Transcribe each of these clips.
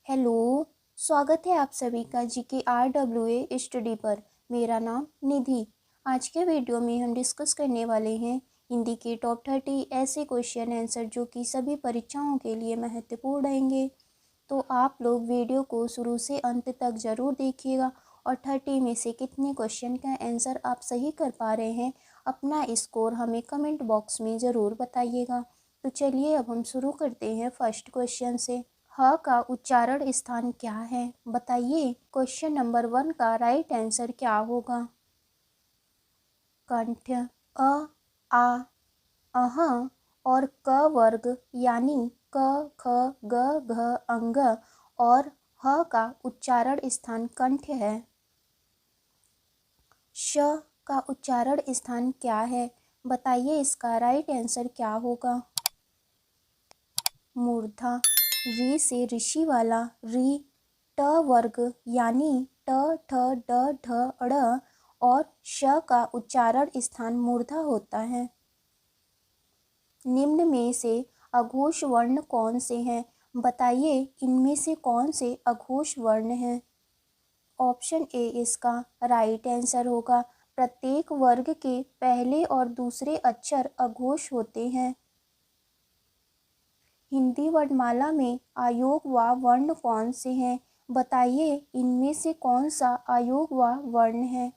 Hello. स्वागत है आप सभी का GKRWA स्टडी पर। मेरा नाम निधि। आज के वीडियो में हम डिस्कस करने वाले हैं हिंदी के टॉप 30 ऐसे क्वेश्चन आंसर जो कि सभी परीक्षाओं के लिए महत्वपूर्ण रहेंगे। तो आप लोग वीडियो को शुरू से अंत तक ज़रूर देखिएगा और 30 में से कितने क्वेश्चन का आंसर आप सही कर पा रहे हैं अपना स्कोर हमें कमेंट बॉक्स में ज़रूर बताइएगा। तो चलिए अब हम शुरू करते हैं फर्स्ट क्वेश्चन से। ह का उच्चारण स्थान क्या है बताइए। क्वेश्चन नंबर 1 का राइट आंसर क्या होगा? कंठ, अ, आ, अह और क वर्ग यानी क, ख, ग, घ, अंग और ह का उच्चारण स्थान कंठ है। श का उच्चारण स्थान क्या है बताइए, इसका राइट आंसर क्या होगा? मूर्धा। री से ऋषि वाला री, ट वर्ग यानी ट, ठ, ड, ढ, ड़ और श का उच्चारण स्थान मूर्धा होता है। निम्न में से अघोष वर्ण कौन से हैं बताइए, इनमें से कौन से अघोष वर्ण हैं? ऑप्शन ए इसका राइट आंसर होगा। प्रत्येक वर्ग के पहले और दूसरे अक्षर अघोष होते हैं। हिंदी वर्णमाला में अयोग व वर्ण कौन से हैं बताइए, इनमें से कौन सा अयोग व वर्ण है?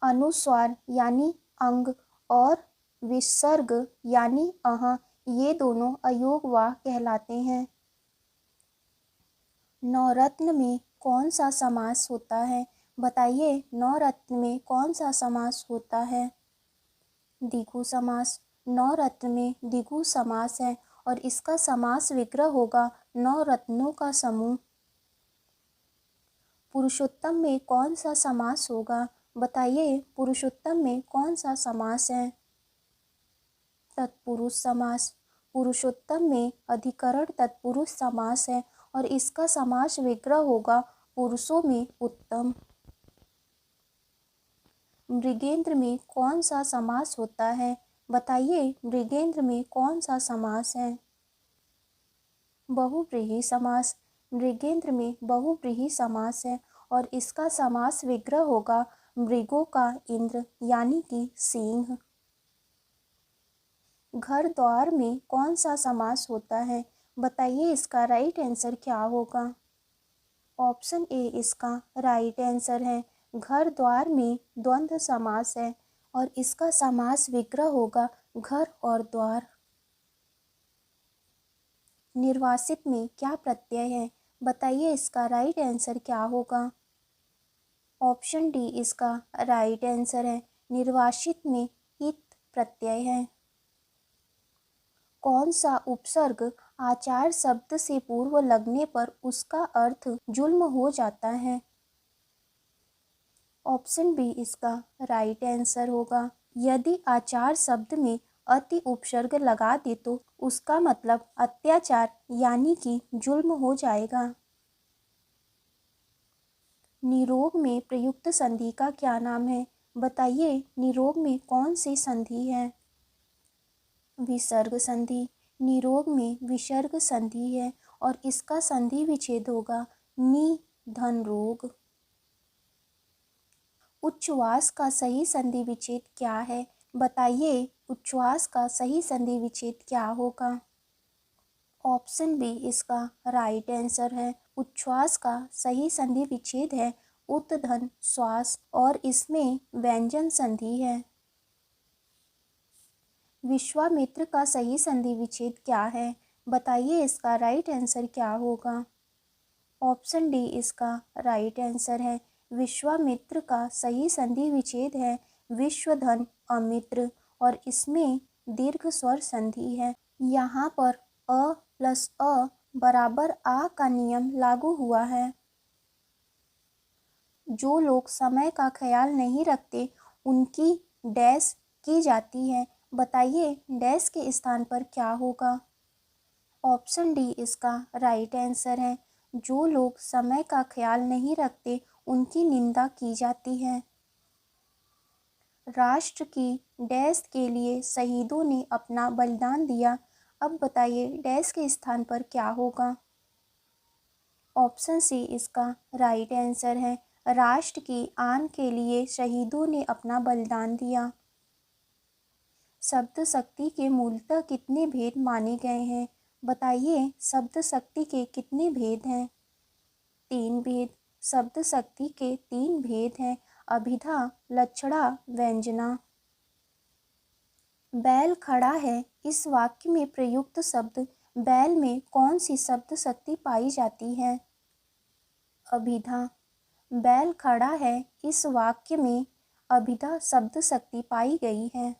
अनुस्वार यानी अंग और विसर्ग यानी अह, ये दोनों अयोग व कहलाते हैं। नवरत्न में कौन सा समास होता है बताइए, नवरत्न में कौन सा समास होता है? द्विगु समास। नवरत्न में द्विगु समास है और इसका समास विग्रह होगा नवरत्नों का समूह। पुरुषोत्तम में कौन सा समास होगा बताइए, पुरुषोत्तम में कौन सा समास है? तत्पुरुष समास। पुरुषोत्तम में अधिकरण तत्पुरुष समास है और इसका समास विग्रह होगा पुरुषों में उत्तम। मृगेंद्र में कौन सा समास होता है बताइए, मृगेंद्र में कौन सा समास है? बहुव्रीहि समास। मृगेंद्र में बहुव्रीहि समास है और इसका समास विग्रह होगा मृगों का इंद्र यानी कि सिंह। घर द्वार में कौन सा समास होता है बताइए, इसका राइट आंसर क्या होगा? ऑप्शन ए इसका राइट आंसर है। घर द्वार में द्वंद्व समास है और इसका समास विग्रह होगा घर और द्वार। निर्वासित में क्या प्रत्यय है बताइए, इसका राइट आंसर क्या होगा? ऑप्शन डी इसका राइट आंसर है। निर्वासित में इत प्रत्यय है। कौन सा उपसर्ग आचार शब्द से पूर्व लगने पर उसका अर्थ जुल्म हो जाता है? ऑप्शन बी इसका राइट आंसर होगा। यदि आचार शब्द में अति उपसर्ग लगा दे तो उसका मतलब अत्याचार यानी कि जुल्म हो जाएगा। निरोग में प्रयुक्त संधि का क्या नाम है बताइए, निरोग में कौन सी संधि है? विसर्ग संधि। निरोग में विसर्ग संधि है और इसका संधि विच्छेद होगा नि धन रोग। उच्छ्वास का सही संधि विच्छेद क्या है बताइए, उच्छ्वास का सही संधि विच्छेद क्या होगा? ऑप्शन बी इसका राइट आंसर है। उच्छ्वास का सही संधि विच्छेद है उत्धन श्वास और इसमें व्यंजन संधि है। विश्वामित्र का सही संधि विच्छेद क्या है बताइए, इसका राइट आंसर क्या होगा? ऑप्शन डी इसका राइट आंसर है। विश्वामित्र का सही संधि विच्छेद है विश्वधन अमित्र और इसमें दीर्घ स्वर संधि है। यहाँ पर अ प्लस अ बराबर आ का नियम लागू हुआ है। जो लोग समय का ख्याल नहीं रखते उनकी डैश की जाती है बताइए, डैश के स्थान पर क्या होगा? ऑप्शन डी इसका राइट आंसर है। जो लोग समय का ख्याल नहीं रखते उनकी निंदा की जाती है। राष्ट्र की डैश के लिए शहीदों ने अपना बलिदान दिया। अब बताइए डैश के स्थान पर क्या होगा? ऑप्शन सी इसका राइट आंसर है। राष्ट्र की आन के लिए शहीदों ने अपना बलिदान दिया। शब्द शक्ति के मूलतः कितने भेद माने गए हैं? बताइए, शब्द शक्ति के कितने भेद हैं? 3 भेद। शब्द शक्ति के 3 भेद हैं। अभिधा, लक्षणा, व्यंजना। बैल खड़ा है, इस वाक्य में प्रयुक्त शब्द बैल में कौन सी शब्द शक्ति पाई जाती है? अभिधा। बैल खड़ा है, इस वाक्य में अभिधा शब्द शक्ति पाई गई है।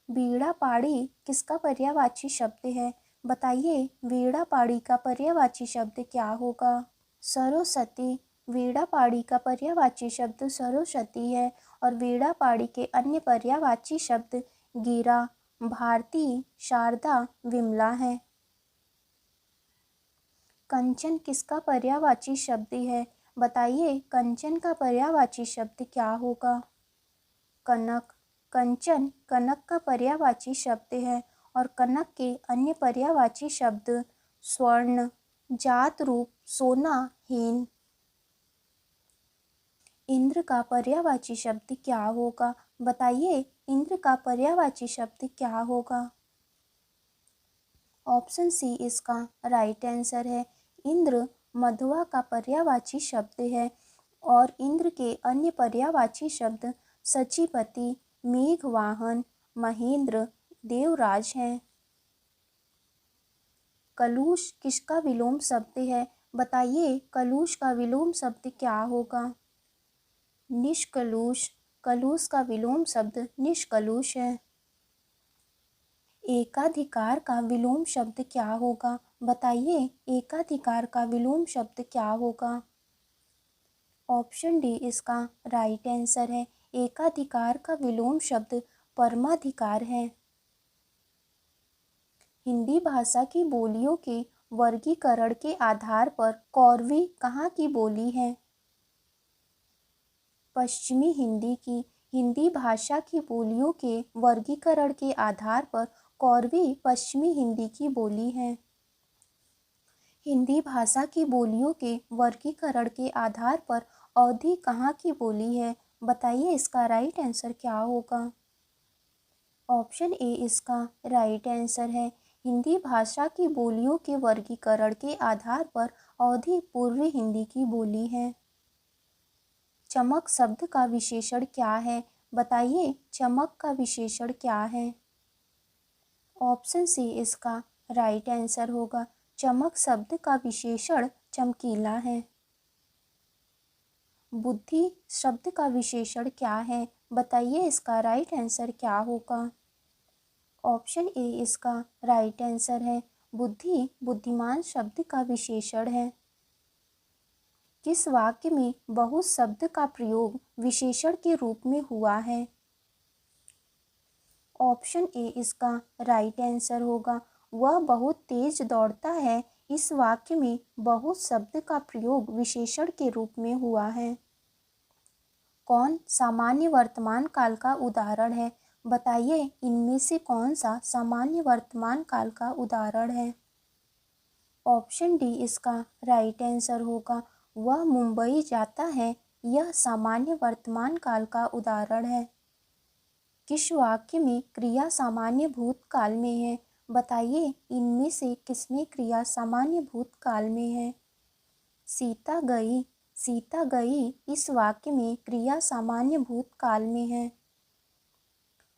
बीड़ा पाड़ी किसका पर्यायवाची शब्द है? बताइए, बीड़ा पाड़ी का पर्यायवाची शब्द क्या होगा? सरस्वती। वीणा पाड़ी का पर्यायवाची शब्द सरस्वती है और वीणा पाड़ी के अन्य पर्यायवाची शब्द गिरा, भारती, शारदा, विमला है। कंचन किसका पर्यायवाची शब्द है? बताइए, कंचन का पर्यायवाची शब्द क्या होगा? कनक। कंचन कनक का पर्यायवाची शब्द है और कनक के अन्य पर्यायवाची शब्द स्वर्ण, जात रूप, सोना, हीन। इंद्र का पर्यायवाची शब्द क्या होगा? बताइए, इंद्र का पर्यायवाची शब्द क्या होगा? ऑप्शन सी इसका राइट आंसर है। इंद्र मधुआ का पर्यायवाची शब्द है और इंद्र के अन्य पर्यायवाची शब्द सचिपति, मेघवाहन, महेंद्र, देवराज हैं। कलुष किसका विलोम शब्द है? बताइए, कलुष का विलोम शब्द क्या होगा? निष्कलुष। कलुष का विलोम शब्द निष्कलुष है। एकाधिकार का विलोम शब्द क्या होगा? बताइए, एकाधिकार का विलोम शब्द क्या होगा? ऑप्शन डी इसका राइट आंसर है। एकाधिकार का विलोम शब्द परमाधिकार है। हिंदी भाषा की बोलियों के वर्गीकरण के आधार पर कौरवी कहाँ की बोली है? पश्चिमी हिंदी की। हिंदी भाषा की बोलियों के वर्गीकरण के आधार पर कौरवी पश्चिमी हिंदी की बोली है। हिंदी भाषा की बोलियों के वर्गीकरण के आधार पर अवधी कहाँ की बोली है? बताइए, इसका राइट आंसर क्या होगा? ऑप्शन ए इसका राइट आंसर है। हिंदी भाषा की बोलियों के वर्गीकरण के आधार पर अवधी पूर्वी हिंदी की बोली है। चमक शब्द का विशेषण क्या है? बताइए, चमक का विशेषण क्या है? ऑप्शन सी इसका राइट आंसर होगा। चमक शब्द का विशेषण चमकीला है। बुद्धि शब्द का विशेषण क्या है? बताइए, इसका राइट आंसर क्या होगा? ऑप्शन ए इसका राइट आंसर है। बुद्धि बुद्धिमान शब्द का विशेषण है। किस वाक्य में बहुत शब्द का प्रयोग विशेषण के रूप में हुआ है? ऑप्शन ए इसका राइट आंसर होगा। वह बहुत तेज दौड़ता है, इस वाक्य में बहुत शब्द का प्रयोग विशेषण के रूप में हुआ है। कौन सामान्य वर्तमान काल का उदाहरण है? बताइए, इनमें से कौन सा सामान्य वर्तमान काल का उदाहरण है? ऑप्शन डी इसका राइट आंसर होगा। वह मुंबई जाता है, यह सामान्य वर्तमान काल का उदाहरण है। किस वाक्य में क्रिया सामान्य भूतकाल में है? बताइए, इनमें से किसमें क्रिया सामान्य भूतकाल में है? सीता गई। सीता गई इस वाक्य में क्रिया सामान्य भूतकाल में है।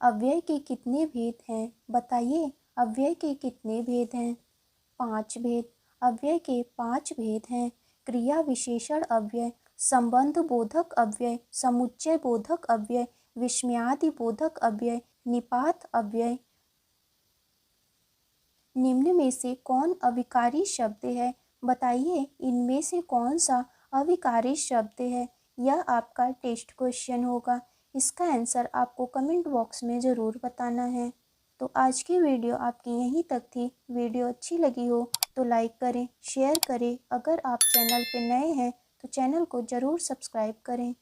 अव्यय के कितने भेद हैं? बताइए, अव्यय के कितने भेद हैं? 5 भेद। अव्यय के 5 भेद हैं। क्रिया विशेषण अव्यय, संबंध बोधक अव्यय, समुच्चय बोधक अव्यय, विस्मयादि बोधक अव्यय, निपात अव्यय। निम्न में से कौन अविकारी शब्द है? बताइए, इनमें से कौन सा अविकारी शब्द है? यह आपका टेस्ट क्वेश्चन होगा। इसका आंसर आपको कमेंट बॉक्स में ज़रूर बताना है। तो आज की वीडियो आपकी यहीं तक थी। वीडियो अच्छी लगी हो तो लाइक करें, शेयर करें। अगर आप चैनल पर नए हैं तो चैनल को ज़रूर सब्सक्राइब करें।